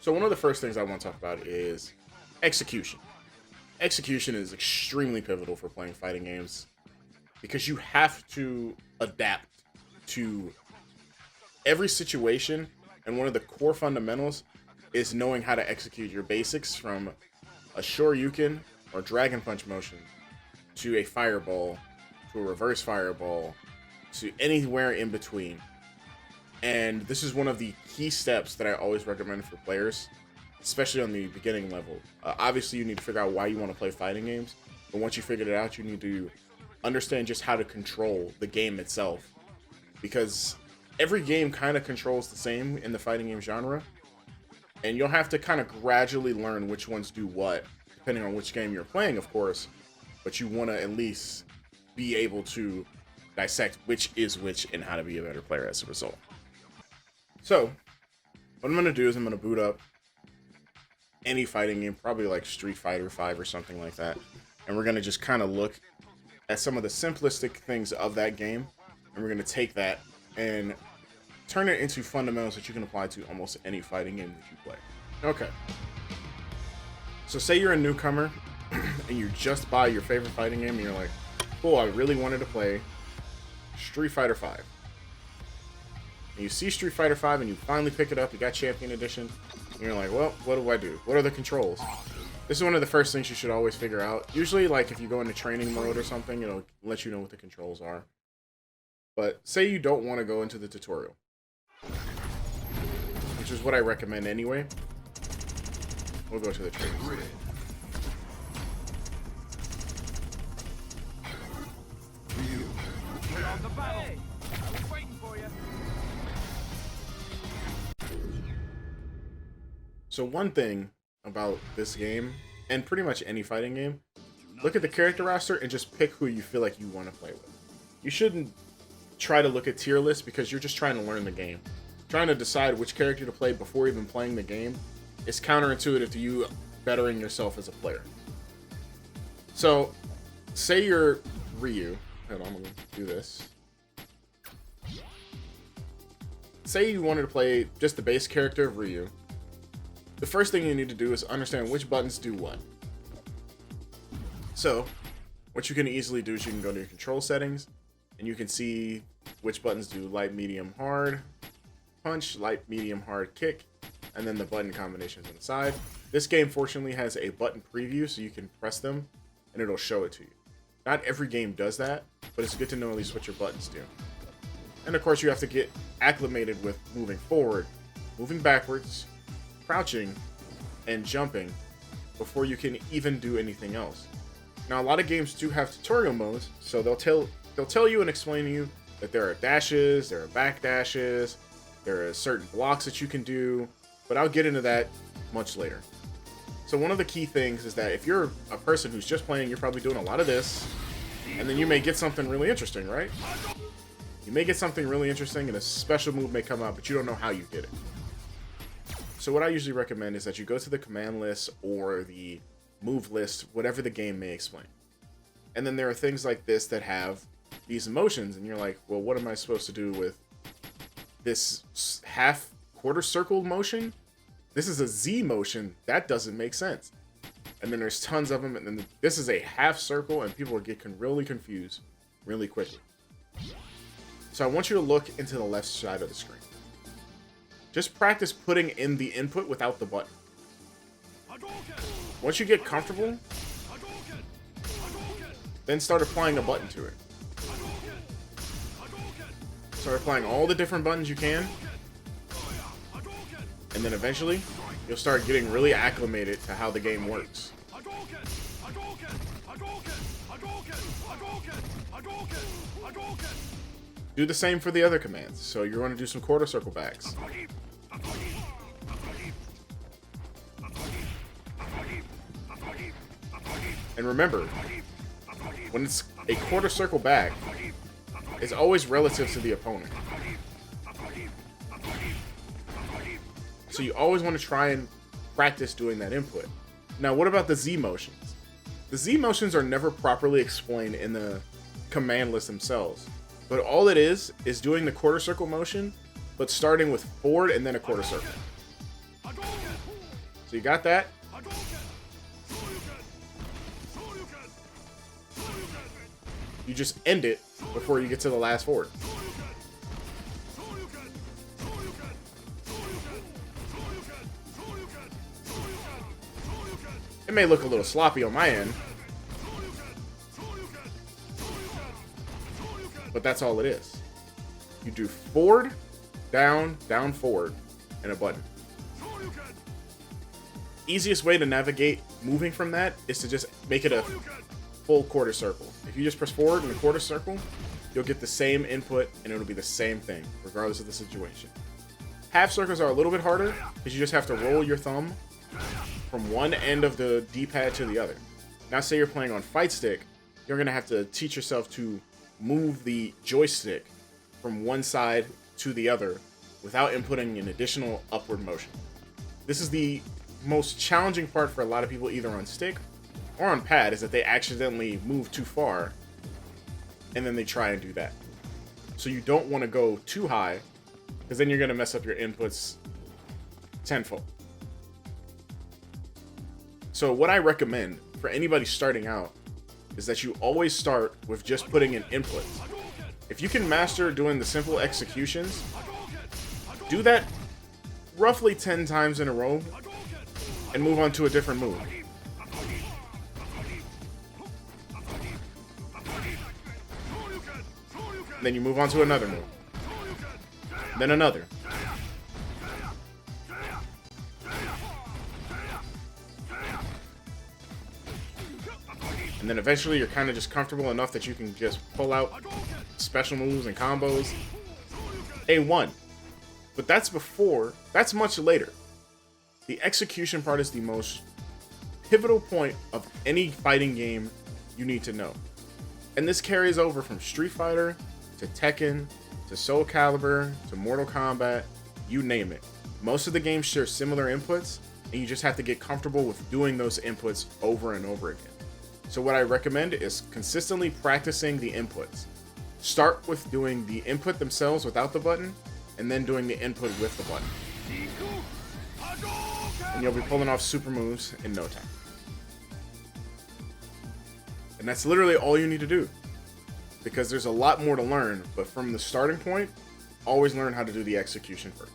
So one of the first things I want to talk about is execution. Execution is extremely pivotal for playing fighting games because you have to adapt to every situation, and one of the core fundamentals is knowing how to execute your basics from a Shoryuken or Dragon Punch motion to a fireball to a reverse fireball to anywhere in between. And this is one of the key steps that I always recommend for players, especially on the beginning level. Obviously, you need to figure out why you want to play fighting games, but once you figured it out, you need to understand just how to control the game itself, because every game kind of controls the same in the fighting game genre, and you'll have to kind of gradually learn which ones do what, depending on which game you're playing, of course, but you want to at least be able to dissect which is which and how to be a better player as a result. So, what I'm going to do is I'm going to boot up any fighting game, probably like Street Fighter 5 or something like that, and we're going to just kind of look at some of the simplistic things of that game, and we're going to take that and turn it into fundamentals that you can apply to almost any fighting game that you play. Okay. So say you're a newcomer and you just buy your favorite fighting game and you're like, cool, I really wanted to play Street Fighter 5. And you see Street Fighter 5 and you finally pick it up, you got Champion Edition, and you're like, well, what do I do? What are the controls? This is one of the first things you should always figure out. Usually, like, if you go into training mode or something, it'll let you know what the controls are. But say you don't want to go into the tutorial, which is what I recommend anyway. We'll go to the training. On the battle. I was waiting for you. So one thing about this game, and pretty much any fighting game, look at the character roster and just pick who you feel like you want to play with. You shouldn't try to look at tier lists because you're just trying to learn the game. Trying to decide which character to play before even playing the game is counterintuitive to you bettering yourself as a player. So, say you're Ryu. Hold on, I'm going to do this. Say you wanted to play just the base character of Ryu. The first thing you need to do is understand which buttons do what. So, what you can easily do is you can go to your control settings, and you can see which buttons do light, medium, hard punch, light, medium, hard kick, and then the button combinations on the side. This game fortunately has a button preview, so you can press them, and it'll show it to you. Not every game does that, but it's good to know at least what your buttons do. And of course, you have to get acclimated with moving forward, moving backwards, crouching, and jumping before you can even do anything else. Now, a lot of games do have tutorial modes, so they'll tell you and explain to you that there are dashes, there are back dashes, there are certain blocks that you can do, but I'll get into that much later. So one of the key things is that if you're a person who's just playing, you're probably doing a lot of this, and then you may get something really interesting, right? You may get something really interesting and a special move may come out, but you don't know how you get it. So what I usually recommend is that you go to the command list or the move list, whatever the game may explain. And then there are things like this that have these emotions, and you're like, well, what am I supposed to do with this half quarter circle motion? This is a Z motion. That doesn't make sense. And then there's tons of them, and then this is a half circle, and people get really confused really quickly. So I want you to look into the left side of the screen. Just practice putting in the input without the button. Once you get comfortable, then start applying a button to it. Start applying all the different buttons you can, and then eventually you'll start getting really acclimated to how the game works. Do the same for the other commands. So you're going to do some quarter circle backs. And remember, when it's a quarter circle back, it's always relative to the opponent. So you always want to try and practice doing that input. Now, what about the Z motions? The Z motions are never properly explained in the command list themselves. But all it is doing the quarter circle motion, but starting with forward and then a quarter circle. So you got that. You just end it before you get to the last forward. It may look a little sloppy on my end, but that's all it is. You do forward, down, down, forward, and a button. Easiest way to navigate moving from that is to just make it a full quarter circle. If you just press forward in a quarter circle, you'll get the same input and it'll be the same thing, regardless of the situation. Half circles are a little bit harder because you just have to roll your thumb from one end of the D-pad to the other. Now say you're playing on fight stick, you're gonna have to teach yourself to move the joystick from one side to the other without inputting an additional upward motion. This is the most challenging part for a lot of people, either on stick or on pad, is that they accidentally move too far and then they try and do that. So you don't want to go too high because then you're going to mess up your inputs tenfold. So what I recommend for anybody starting out is that you always start with just putting in input. If you can master doing the simple executions, do that roughly 10 times in a row and move on to a different move. Then you move on to another move. Then another. And then eventually you're kind of just comfortable enough that you can just pull out special moves and combos. A1. But that's much later. The execution part is the most pivotal point of any fighting game you need to know. And this carries over from Street Fighter to Tekken to Soul Calibur to Mortal Kombat, you name it. Most of the games share similar inputs, and you just have to get comfortable with doing those inputs over and over again. So what I recommend is consistently practicing the inputs. Start with doing the input themselves without the button, and then doing the input with the button. And you'll be pulling off super moves in no time. And that's literally all you need to do, because there's a lot more to learn, but from the starting point, always learn how to do the execution first.